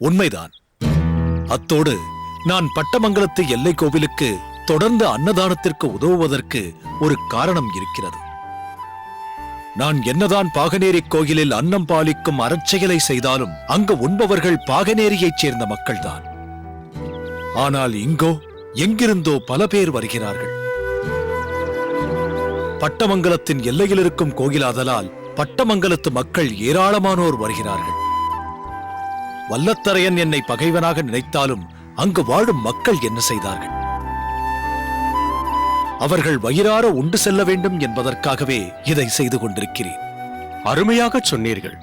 உண்மைதான். அத்தோடு நான் பட்டமங்கலத்து எல்லை கோவிலுக்கு தொடர்ந்து அன்னதானத்திற்கு உதவுவதற்கு ஒரு காரணம் இருக்கிறது. நான் என்னதான் பாகனேரி கோயிலில் அன்னம் பாலிக்கும் அறச்செயலை செய்தாலும் அங்கு உண்பவர்கள் பாகனேரியைச் சேர்ந்த மக்கள்தான். ஆனால் இங்கோ எங்கிருந்தோ பல பேர் வருகிறார்கள். பட்டமங்கலத்தின் எல்லையில் இருக்கும் கோயிலாதலால் பட்டமங்கலத்து மக்கள் ஏராளமானோர் வருகிறார்கள். வல்லத்தரையன் என்னை பகைவனாக நினைத்தாலும் அங்கு வாழும் மக்கள் என்ன செய்தார்கள்? அவர்கள் வயிறார உண்டு செல்ல வேண்டும் என்பதற்காகவே இதை செய்து கொண்டிருக்கிறேன். அருமையாக சொன்னீர்கள்.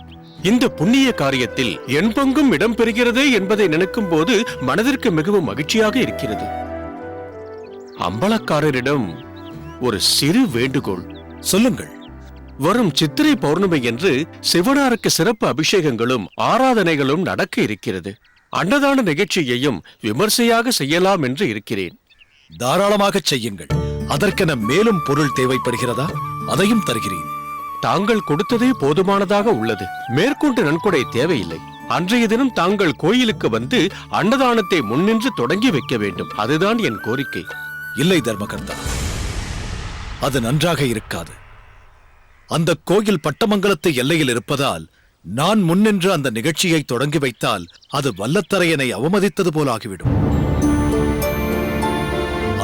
இந்த புண்ணிய காரியத்தில் என் பங்கும் இடம்பெறுகிறது என்பதை நினைக்கும் போது மனதிற்கு மிகவும் மகிழ்ச்சியாக இருக்கிறது. அம்பலக்காரரிடம் ஒரு சிறு வேண்டுகோள். சொல்லுங்கள். வரும் சித்திரை பௌர்ணமி என்று சிவனாருக்கு சிறப்பு அபிஷேகங்களும் ஆராதனைகளும் நடக்க இருக்கிறது. அன்னதான நிகழ்ச்சியையும் விமர்சையாக செய்யலாம் என்று இருக்கிறேன். தாராளமாக செய்யுங்கள். அதற்கென மேலும் பொருள் தேவைப்படுகிறதா? அதையும் தருகிறேன். தாங்கள் கொடுத்ததே போதுமானதாக உள்ளது. மேற்கொண்டு நன்கொடை தேவையில்லை. அன்றைய தினம் தாங்கள் கோயிலுக்கு வந்து அன்னதானத்தை முன்னின்று தொடங்கி வைக்க வேண்டும். அதுதான் என் கோரிக்கை. இல்லை தர்மகர்த்தா, அது நன்றாக இருக்காது. அந்த கோயில் பட்டமங்கலத்து எல்லையில் இருப்பதால் நான் முன்னின்று அந்த நிகழ்ச்சியை தொடங்கி வைத்தால் அது வல்லத்தரையனை அவமதித்தது போலாகிவிடும்.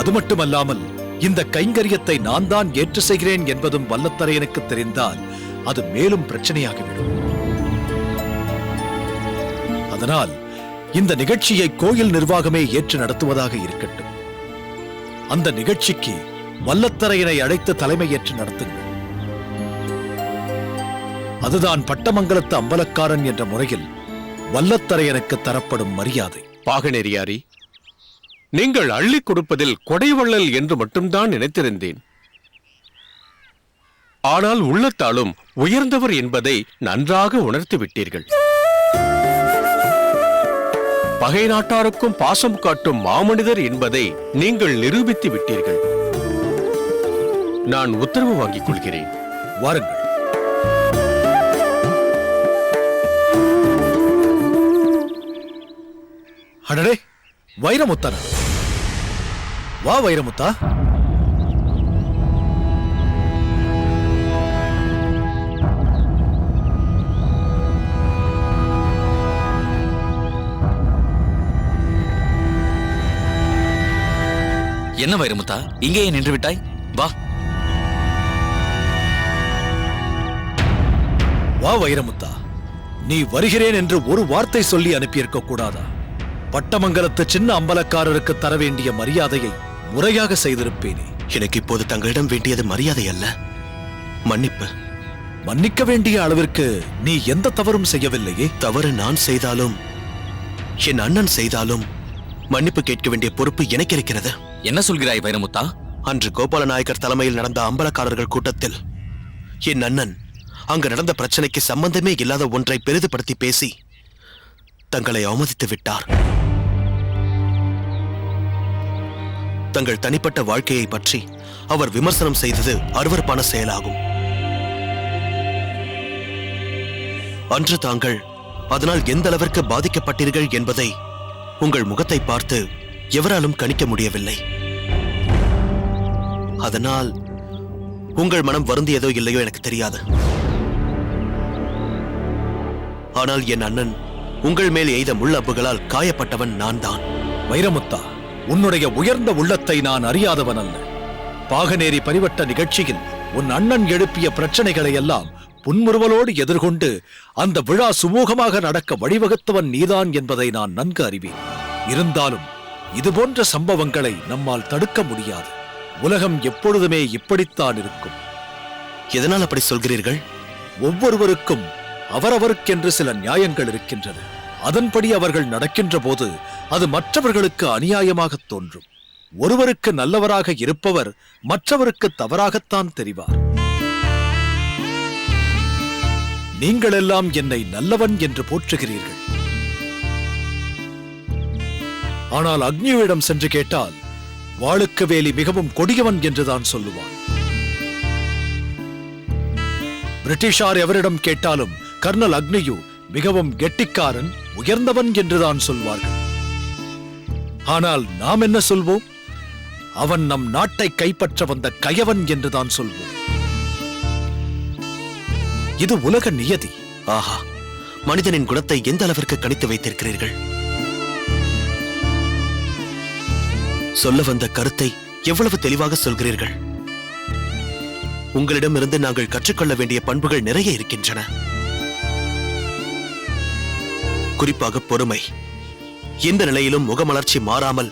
அது மட்டுமல்லாமல் இந்த கைங்கரியத்தை நான் தான் ஏற்று செய்கிறேன் என்பதும் வல்லத்தரையனுக்கு தெரிந்தால் அது மேலும் பிரச்சனையாகிவிடும். அதனால் இந்த நிகழ்ச்சியை கோயில் நிர்வாகமே ஏற்று நடத்துவதாக இருக்கட்டும். அந்த நிகழ்ச்சிக்கு வல்லத்தரையனை அழைத்து தலைமையேற்று நடத்துங்கள். அதுதான் பட்டமங்கலத்து அம்பலக்காரன் என்ற முறையில் வல்லத்தரையனுக்கு தரப்படும் மரியாதை. பாகனேரியாரி, நீங்கள் அள்ளி கொடுப்பதில் கொடைவள்ளல் என்று மட்டும்தான் நினைத்திருந்தேன். ஆனால் உள்ளத்தாலும் உயர்ந்தவர் என்பதை நன்றாக உணர்த்தி விட்டீர்கள். பகை நாட்டாருக்கும் பாசம் காட்டும் மாமனிதர் என்பதை நீங்கள் நிரூபித்து விட்டீர்கள். நான் உத்தரவு வாங்கிக் கொள்கிறேன். வாருங்கள். அடடே, வைரமுத்தா! வா வைரமுத்தா. என்ன வைரமுத்தா, இங்கேயே நின்று விட்டாய்? வா வா வைரமுத்தா, நீ வருகிறேன் என்று ஒரு வார்த்தை சொல்லி அனுப்பியிருக்க கூடாதா? பட்டமங்கலத்து சின்ன அம்பலக்காரருக்கு தர வேண்டிய மரியாதையை முறையாக செய்திருப்பேனே. எனக்கு இப்போது தங்களிடம் வேண்டியது மரியாதை அல்ல, மன்னிப்பு. மன்னிக்க வேண்டிய அளவிற்கு நீ எந்த தவறும் செய்யவில்லையே. தவறு நான் செய்தாலும் என் அண்ணன் செய்தாலும் மன்னிப்பு கேட்க வேண்டிய பொறுப்பு எனக்கு இருக்கிறது. என்ன சொல்கிறாய் வைரமுத்தா? அன்று கோபாலநாயக்கர் தலைமையில் நடந்த அம்பலக்காரர்கள் கூட்டத்தில் என் அண்ணன் அங்கு நடந்த பிரச்சனைக்கு சம்பந்தமே இல்லாத ஒன்றை பெரிதுபடுத்தி பேசி தங்களை அவமதித்து விட்டார். தங்கள் தனிப்பட்ட வாழ்க்கையை பற்றி அவர் விமர்சனம் செய்தது அருவருப்பான செயலாகும். அன்று தாங்கள் அதனால் எந்த அளவிற்கு பாதிக்கப்பட்டீர்கள் என்பதை உங்கள் முகத்தை பார்த்து எவராலும் கணிக்க முடியவில்லை. அதனால் உங்கள் மனம் வருந்தியதோ இல்லையோ எனக்கு தெரியாது. ஆனால் என் அண்ணன் உங்கள் மேல் எய்த முள்ளம்புகளால் காயப்பட்டவன் நான் தான். வைரமுத்தா, உன்னுடைய உயர்ந்த உள்ளத்தை நான் அறியாதவன் அல்ல. பாகனேரி பரிவட்ட நிகழ்ச்சியில் உன் அண்ணன் எழுப்பிய பிரச்சனைகளை எல்லாம் புன்முறுவலோடு எதிர்கொண்டு அந்த விழா சுமூகமாக நடக்க வழிவகுத்தவன் நீதான் என்பதை நான் நன்கு அறிவேன். இருந்தாலும் இதுபோன்ற சம்பவங்களை நம்மால் தடுக்க முடியாது. உலகம் எப்பொழுதுமே இப்படித்தான் இருக்கும். எதனால் அப்படி சொல்கிறீர்கள்? ஒவ்வொருவருக்கும் அவரவருக்கென்று சில நியாயங்கள் இருக்கின்றன. அதன்படி அவர்கள் நடக்கின்ற போது அது மற்றவர்களுக்கு அநியாயமாக தோன்றும். ஒருவருக்கு நல்லவராக இருப்பவர் மற்றவருக்கு தவறாகத்தான் தெரிவார். நீங்கள் எல்லாம் என்னை நல்லவன் என்று போற்றுகிறீர்கள். ஆனால் அக்னியிடம் சென்று கேட்டால் வாளுக்கு வேலி மிகவும் கொடியவன் என்றுதான் சொல்லுவான். பிரிட்டிஷார் எவரிடம் கேட்டாலும் கர்னல் அக்னியு மிகவும் கெட்டிக்காரன், உயர்ந்தவன் என்றுதான் சொல்வார்கள். ஆனால் நாம் என்ன சொல்வோம்? அவன் நம் நாட்டை கைப்பற்ற வந்த கயவன் என்றுதான் சொல்வோம். இது உலக நியதி. ஆஹா, மனிதனின் குணத்தை எந்த அளவிற்கு கணித்து வைத்திருக்கிறீர்கள்! சொல்ல வந்த கருத்தை எவ்வளவு தெளிவாக சொல்கிறீர்கள். உங்களிடமிருந்து நாங்கள் கற்றுக்கொள்ள வேண்டிய பண்புகள் நிறைய இருக்கின்றன. குறிப்பாக பொறுமை. எந்த நிலையிலும் முகமலர்ச்சி மாறாமல்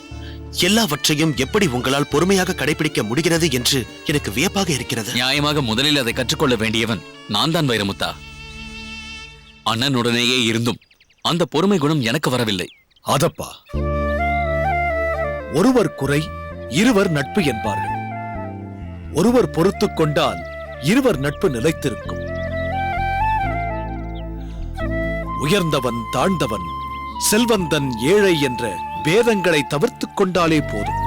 எல்லாவற்றையும் எப்படி உங்களால் பொறுமையாக கடைபிடிக்க முடிகிறது என்று எனக்கு வியப்பாக இருக்கிறது. நியாயமாக முதலில் அதை கற்றுக்கொள்ள வேண்டியவன் நான் தான் வைரமுத்தா. அண்ணனுடனேயே இருந்தும் அந்த பொறுமை குணம் எனக்கு வரவில்லை. அதப்பா, ஒருவர் குறை இருவர் நட்பு என்பார்கள். ஒருவர் பொறுத்துக் கொண்டால் இருவர் நட்பு நிலைத்திருக்கும். உயர்ந்தவன் தாழ்ந்தவன், செல்வந்தன் ஏழை என்ற பேதங்களை தவிர்த்துக் கொண்டாலே போதும்.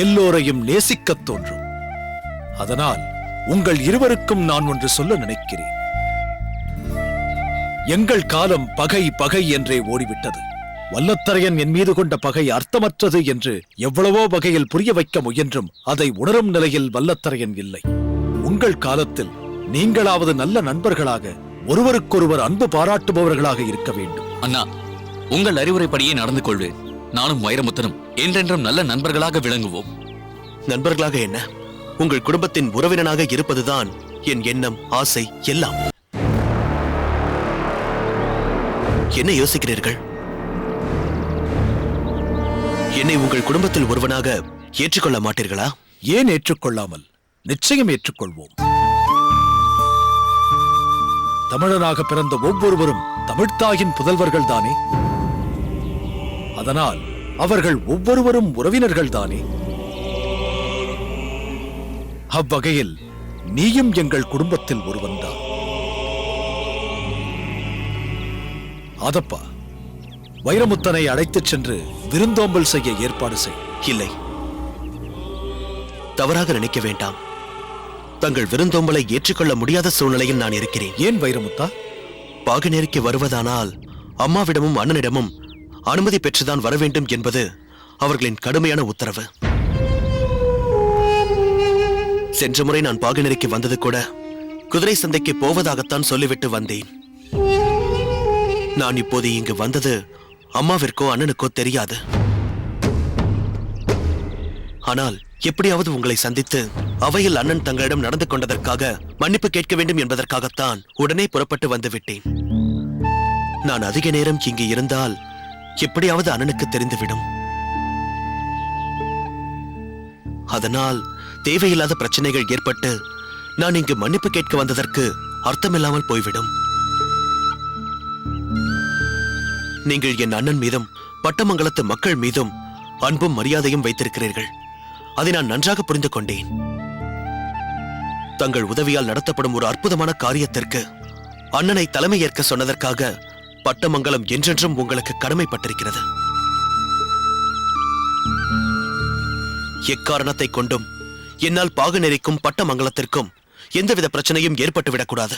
எல்லோரையும் நேசிக்கத் தோன்றும். அதனால் உங்கள் இருவருக்கும் நான் ஒன்று சொல்ல நினைக்கிறேன். எங்கள் காலம் பகை பகை என்றே ஓடிவிட்டது. வல்லத்தரையன் என் மீது கொண்ட பகை அர்த்தமற்றது என்று எவ்வளவோ வகையில் புரிய வைக்க முயன்றும் அதை உணரும் நிலையில் வல்லத்தரையன் இல்லை. உங்கள் காலத்தில் நீங்களாவது நல்ல நண்பர்களாக, ஒருவருக்கொருவர் அன்பு பாராட்டுபவர்களாக இருக்க வேண்டும். அண்ணா, உங்கள் அறிவுரைப்படியே நடந்து கொள்வேன். நானும் வைரமுத்தனும் என்றென்றும் நல்ல நண்பர்களாக விளங்குவோம். நண்பர்களாக என்ன, உங்கள் குடும்பத்தின் உறவினனாக இருப்பதுதான் என் எண்ணம், ஆசை எல்லாம். என்ன யோசிக்கிறீர்கள்? என்னை உங்கள் குடும்பத்தில் ஒருவனாக ஏற்றுக்கொள்ள மாட்டீர்களா? ஏன் ஏற்றுக்கொள்ளாமல்? நிச்சயம் ஏற்றுக்கொள்வோம். தமிழனாக பிறந்த ஒவ்வொருவரும் தமிழ்த்தாயின் புதல்வர்கள் தானே. அதனால் அவர்கள் ஒவ்வொருவரும் உறவினர்கள் தானே. அவ்வகையில் நீயும் எங்கள் குடும்பத்தில் ஒருவன்தான். அதப்பா, வைரமுத்தனை அழைத்துச் சென்று விருந்தோம்பல் செய்ய ஏற்பாடு செய். இல்லை, தவறாக நினைக்க வேண்டாம். தங்கள் விருந்தோம்பலை ஏற்றுக்கொள்ள முடியாத சூழ்நிலையில் நான் இருக்கிறேன். ஏன் வைரமுத்தா? பாகநேரிக்கு வருவதானால் அம்மாவிடமும் அண்ணனிடமும் அனுமதி பெற்றுதான் வர வேண்டும் என்பது அவர்களின் கடுமையான உத்தரவு. சென்ற முறை நான் பாகநேரிக்கு வந்தது கூட குதிரை சந்தைக்கு போவதாகத்தான் சொல்லிவிட்டு வந்தேன். நான் இப்போது இங்கு வந்தது அம்மாவிற்கோ அண்ணனுக்கோ தெரியாது. ஆனால் எப்படியாவது உங்களை சந்தித்து அவையில் அண்ணன் தங்களிடம் நடந்து கொண்டதற்காக மன்னிப்பு கேட்க வேண்டும் என்பதற்காகத்தான் உடனே புறப்பட்டு வந்து விட்டேன். நான் அதிக நேரம் இங்கு இருந்தால் எப்படியாவது அண்ணனுக்கு தெரிந்துவிடும். அதனால் தேவையில்லாத பிரச்சனைகள் ஏற்பட்டு நான் இங்கு மன்னிப்பு கேட்க வந்ததற்கு அர்த்தமில்லாமல் போய்விடும். நீங்கள் என் அண்ணன் மீதும் பட்டமங்கலத்து மக்கள் மீதும் அன்பும் மரியாதையும் வைத்திருக்கிறீர்கள். அதை நான் நன்றாக புரிந்து கொண்டேன். தங்கள் உதவியால் நடத்தப்படும் ஒரு அற்புதமான காரியத்திற்கு அண்ணனை தலைமை ஏற்க சொன்னதற்காக பட்டமங்கலம் என்றென்றும் உங்களுக்கு கடமைப்பட்டிருக்கிறது. எக்காரணத்தை கொண்டும் என்னால் பாகநேரிக்கும் பட்டமங்கலத்திற்கும் எந்தவித பிரச்சனையும் ஏற்பட்டுவிடக்கூடாது.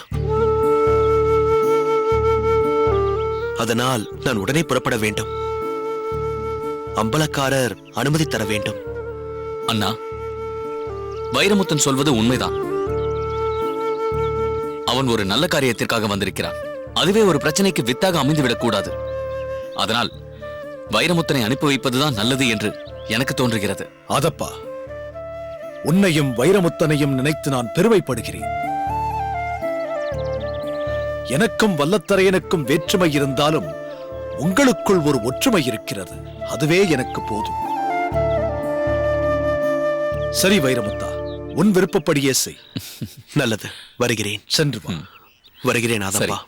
அதனால் நான் உடனே புறப்பட வேண்டும். அம்பலக்காரர் அனுமதி தர வேண்டும். அண்ணா, வைரமுத்தன் சொல்வது உண்மைதான். அவன் ஒரு நல்ல காரியத்திற்காக வந்திருக்கிறான். அதுவே ஒரு பிரச்சனைக்கு வித்தாக அமைந்துவிடக் கூடாது. அதனால் வைரமுத்தனை அனுப்பி வைப்பதுதான் நல்லது என்று எனக்கு தோன்றுகிறது. அதப்பா, உன்னையும் வைரமுத்தனையும் நினைத்து நான் பெருமைப்படுகிறேன். எனக்கும் வல்லத்தரையனுக்கும் வேற்றுமை இருந்தாலும் உங்களுக்குள் ஒரு ஒற்றுமை இருக்கிறது. அதுவே எனக்கு போதும். சரி வைரமுத்தா, உன் விருப்பப்படியே செய். நல்லது, வருகிறேன். சென்று வா. வருகிறேன் ஆதப்பா.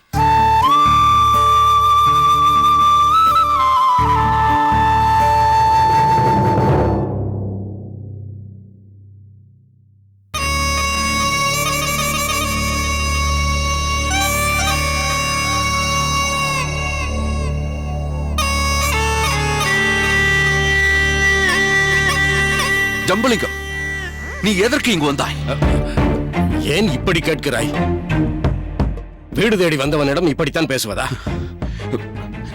ஜம்புலிங்கம், நீ எதற்கு இங்கு வந்தாய்? ஏன் இப்படி கேட்கிறாய்? வீடு தேடி வந்தவனிடம் இப்படித்தான் பேசுவதா?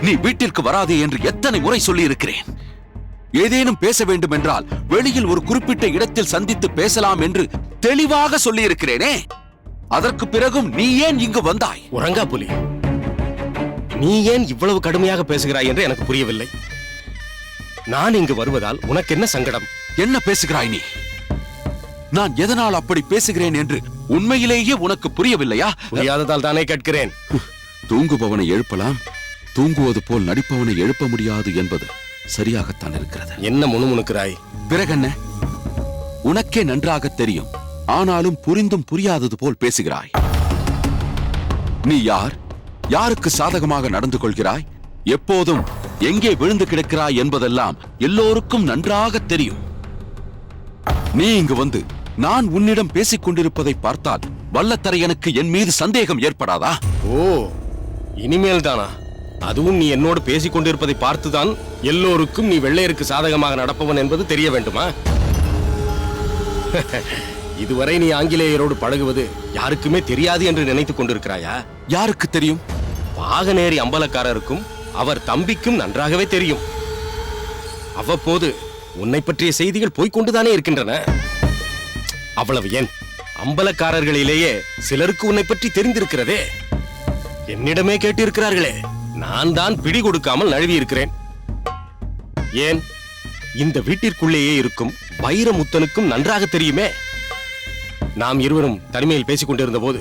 நீ வீட்டிற்கு வராதே என்று எத்தனை முறை சொல்லி இருக்கிறேன். ஏதேனும் பேச வேண்டும் என்றால் வெளியில் ஒரு குறிப்பிட்ட இடத்தில் சந்தித்து பேசலாம் என்று தெளிவாக சொல்லி இருக்கிறேனே. அதற்கு பிறகும் நீ ஏன் இங்கு வந்தாய்? உறங்கா புலி, நீ ஏன் இவ்வளவு கடுமையாக பேசுகிறாய் என்று எனக்கு புரியவில்லை. நான் இங்கு வருவதால் உனக்கு என்ன சங்கடம்? என்ன பேசுகிறாய் நீ? நான் எதனால் அப்படி பேசுகிறேன் என்று உண்மையிலேயே உனக்கு புரியவில்லையா? புரியாததால் தானே கேட்கிறேன். தூங்குபவனை எழுப்பலாம், தூங்குவது போல் நடிப்பவனை எழுப்ப முடியாது என்பது சரியாகத்தான் இருக்கிறது. என்ன முணுமுணுக்கிறாய்? பிறகென்ன? உனக்கே நன்றாக தெரியும், ஆனாலும் புரிந்தும் புரியாதது போல் பேசுகிறாய். நீ யார்? யாருக்கு சாதகமாக நடந்து கொள்கிறாய்? எப்போதும் எங்கே விழுந்து கிடக்கிறாய் என்பதெல்லாம் எல்லோருக்கும் நன்றாக தெரியும். நீ இங்கு வந்து நான் உன்னிடம் பேசிக் கொண்டிருப்பதை பார்த்தால் வல்லத்தரையனுக்கு என் மீது சந்தேகம் ஏற்படாதா? ஓ, இனிமேல் தானா? அதுவும் நீ என்னோடு பேசிக் கொண்டிருப்பதை பார்த்துதான் எல்லோருக்கும் நீ வெள்ளையருக்கு சாதகமாக நடப்பவன் என்பது தெரிய வேண்டுமா? இதுவரை நீ ஆங்கிலேயரோடு பழகுவது யாருக்குமே தெரியாது என்று நினைத்துக் கொண்டிருக்கிறாயா? யாருக்கு தெரியும்? பாகநேரி அம்பலக்காரருக்கும் அவர் தம்பிக்கும் நன்றாகவே தெரியும். அவ்வப்போது உன்னை பற்றிய செய்திகள் போய்கொண்டுதானே இருக்கின்றன. அவ்வளவு ஏன், அம்பலக்காரர்களிலேயே சிலருக்கு உன்னை பற்றி தெரிந்திருக்கிறதே. என்னிடமே கேட்டிருக்கிறார்களே. நான் தான் பிடி கொடுக்காமல் நழுவி இருக்கிறேன். ஏன், இந்த வீட்டிற்குள்ளேயே இருக்கும் வைரமுத்தனுக்கும் நன்றாக தெரியுமே. நாம் இருவரும் தனிமையில் பேசிக் கொண்டிருந்த போது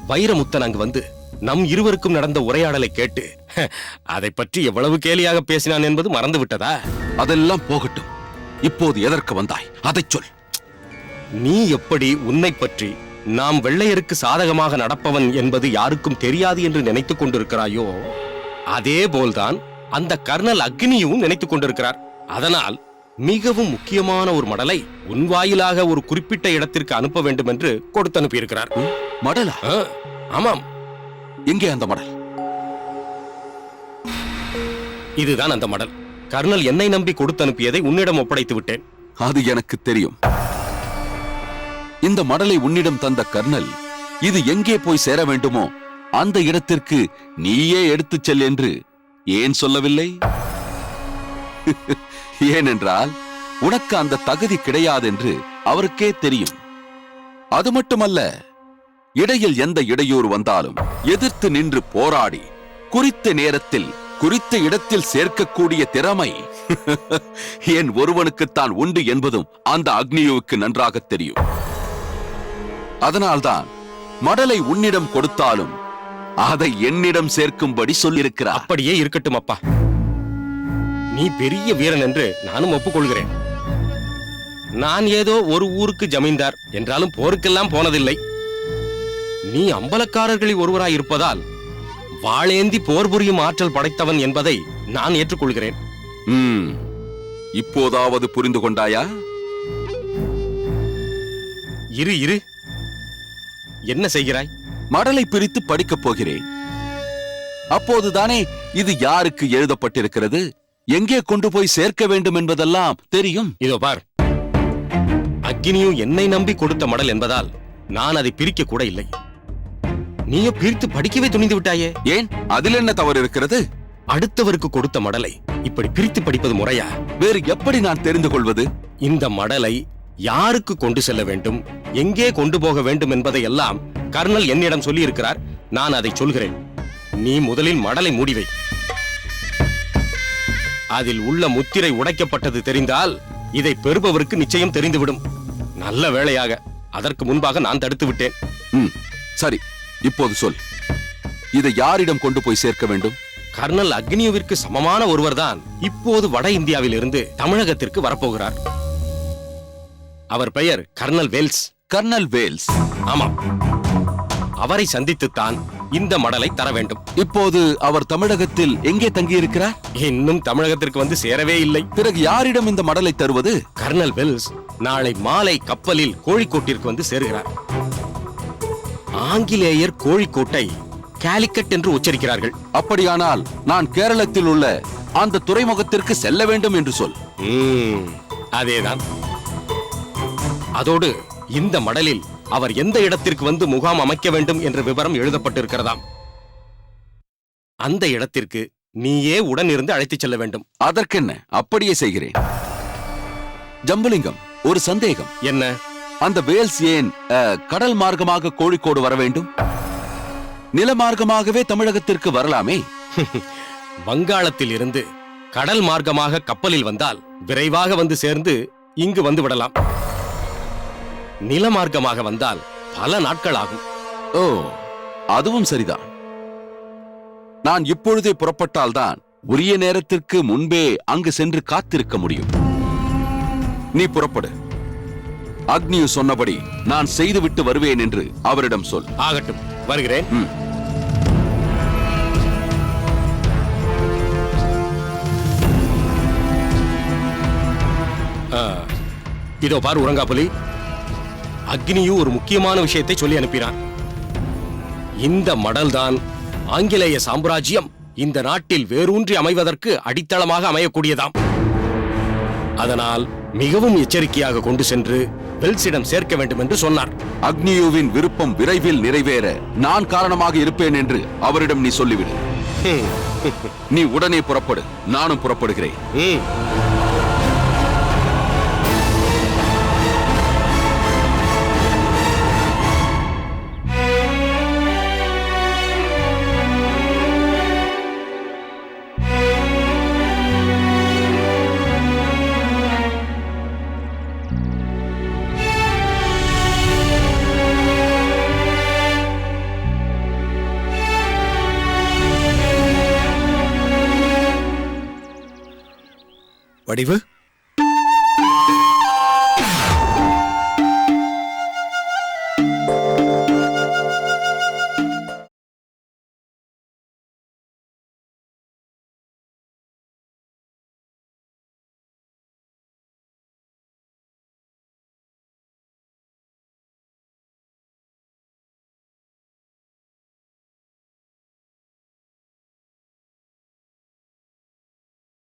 வைரமுத்தன் அங்கு வந்து நம் இருவருக்கும் நடந்த உரையாடலை கேட்டு அதை பற்றி எவ்வளவு கேலியாக பேசினான் என்பது மறந்து விட்டதா? அதெல்லாம் போகட்டும். இப்போது எதற்கு வந்தாய்? அதைச் சொல். நீ எப்படி உன்னை பற்றி நாம் வெள்ளையருக்கு சாதகமாக நடப்பவன் என்பது யாருக்கும் தெரியாது என்று நினைத்துக் கொண்டிருக்கிறாயோ, அதே போல்தான் அந்த கர்னல் அக்னியும் நினைத்துக் கொண்டிருக்கிறார். அதனால் மிகவும் முக்கியமான ஒரு மடலை உன் வாயிலாக ஒரு குறிப்பிட்ட இடத்திற்கு அனுப்ப வேண்டும் என்று கொடுத்து அனுப்பியிருக்கிறார். மடலா? ஆமாம். எங்கே அந்த மடல்? இதுதான் அந்த மடல். கர்னல் என்னை நம்பி கொடுத்து அனுப்பியதை உன்னிடம் ஒப்படைத்து விட்டேன். அது எனக்கு தெரியும். இந்த மடலை உன்னிடம் தந்த கர்னல் இது எங்கே போய் சேர வேண்டுமோ அந்த இடத்திற்கு நீயே எடுத்துச் செல் என்று ஏன் சொல்லவில்லை? ஏனென்றால் உனக்கு அந்த தகுதி கிடையாதென்று அவருக்கே தெரியும். அது மட்டுமல்ல, இடையில் எந்த இடையூறு வந்தாலும் எதிர்த்து நின்று போராடி குறித்த நேரத்தில் குறித்த இடத்தில் சேர்க்கக்கூடிய திறமை என் ஒருவனுக்குத்தான் உண்டு என்பதும் அந்த அக்னியுவுக்கு நன்றாக தெரியும். அதனால்தான் மடலை உன்னிடம் கொடுத்தாலும் அதை என்னிடம் சேர்க்கும்படி சொல்லியிருக்கிறார். அப்படியே இருக்கட்டும் அப்பா. நீ பெரிய வீரன் என்று நானும் ஒப்புக்கொள்கிறேன். நான் ஏதோ ஒரு ஊருக்கு ஜமீன்தார் என்றாலும் போருக்கெல்லாம் போனதில்லை. நீ அம்பலக்காரர்களில் ஒருவராய் இருப்பதால் வாளேந்தி போர் புரியும் ஆற்றல் படைத்தவன் என்பதை நான் ஏற்றுக்கொள்கிறேன். இப்போதாவது புரிந்து கொண்டாயா? இரு இரு, என்ன செய்கிறாய்? மடலை பிரித்து படிக்கப் போகிறேன். அப்போதுதானே இது யாருக்கு எழுதப்பட்டிருக்கிறது, எங்கே கொண்டு போய் சேர்க்க வேண்டும் என்பதெல்லாம் தெரியும். இதோ பார், அக்னியும் என்னை நம்பி கொடுத்த மடல் என்பதால் நான் அதை பிரிக்க கூட இல்லை. நீயோ பிரித்து படிக்கவே துணிந்து விட்டாயே. ஏன், அதில் என்ன தவறு இருக்கிறது? அடுத்தவருக்கு கொடுத்த மடலை இப்படி பிரித்து படிப்பது முறையா? வேறு எப்படி நான் தெரிந்து கொள்வது? இந்த மடலை யாருக்கு கொண்டு செல்ல வேண்டும், எங்கே கொண்டு போக வேண்டும் என்பதை எல்லாம் கர்னல் என்னிடம் சொல்லி இருக்கிறார். நான் அதை சொல்கிறேன். நீ முதலில் மடலை மூடிவை. அதில் உள்ள முத்திரை உடைக்கப்பட்டது தெரிந்தால் இதை பெறுபவருக்கு நிச்சயம் தெரிந்துவிடும். நல்ல வேளையாக அதற்கு முன்பாக நான் தடுத்து விட்டேன். சரி, இப்போது சொல். இதை யாரிடம் கொண்டு போய் சேர்க்க வேண்டும்? கர்னல் அக்னியுவிற்கு சமமான ஒருவர்தான் இப்போது வட இந்தியாவில் இருந்து தமிழகத்திற்கு வரப்போகிறார். அவர் பெயர் கர்னல் வேல்ஸ். Kernel Wales? ஆமாம். அவரை சந்தித்துத்தான் இந்த மடலை தர வேண்டும். இப்போது அவர் தமிழகத்தில் எங்கே தங்கியிருக்கிறார்? இன்னும் தமிழகத்திற்கு வந்து சேரவே இல்லை. பிறகு யாரிடம் இந்த மடலை தருவது? கர்னல் வேல்ஸ் நாளை மாலை கப்பலில் கோழிக்கோட்டிற்கு வந்து சேருகிறார். ஆங்கிலேயர் கோழிக்கோட்டை காலிக்கட் என்று உச்சரிக்கிறார்கள். அப்படியானால் நான் கேரளத்தில் உள்ள அந்த துறைமுகத்திற்கு செல்ல வேண்டும் என்று சொல். அதேதான். அதோடு இந்த மடலில் அவர் எந்த இடத்திற்கு வந்து முகாம் அமைக்க வேண்டும் என்ற விவரம் எழுதப்பட்டிருக்கிறதாம். அந்த இடத்திற்கு நீயே உடன் இருந்து அழைத்துச் செல்ல வேண்டும். அதற்கென்ன, அப்படியே செய்கிறேன். ஜம்புலிங்கம், ஒரு சந்தேகம். என்ன? அந்த வேல்ஸ் ஏன் கடல் மார்க்கமாக கோழிக்கோடு வர வேண்டும்? நிலமார்க்கமாகவே தமிழகத்திற்கு வரலாமே. வங்காளத்தில் இருந்து கடல் மார்க்கமாக கப்பலில் வந்தால் விரைவாக வந்து சேர்ந்து இங்கு வந்து விடலாம். நிலமார்க்கமாக வந்தால் பல நாட்கள் ஆகும். ஓ, அதுவும் சரிதான். நான் இப்பொழுதே புறப்பட்டால்தான் உரிய நேரத்திற்கு முன்பே அங்கு சென்று காத்திருக்க முடியும். நீ புறப்படு. அக்னியு சொன்னபடி நான் செய்துவிட்டு வருவேன் என்று அவரிடம் சொல். ஆகட்டும், வருகிறேன். இதோ பார் உறங்காப்புலி, அக்னியு ஒரு முக்கியமான விஷயத்தை சொல்லி அனுப்பினான். இந்த மடல்தான் ஆங்கிலேய சாம்ராஜ்யம் இந்த நாட்டில் வேரூன்றி அமைவதற்கு அடித்தளமாக அமையக்கூடியதாம். அதனால் மிகவும் எச்சரிக்கையாக கொண்டு சென்று வெல்ஸிடம் சேர்க்க வேண்டும் என்று சொன்னார். அக்னியுவின் விருப்பம் விரைவில் நிறைவேற நான் காரணமாக இருப்பேன் என்று அவரிடம் நீ சொல்லிவிடு. நீ உடனே புறப்படு, நானும் புறப்படுகிறேன். வடிவு,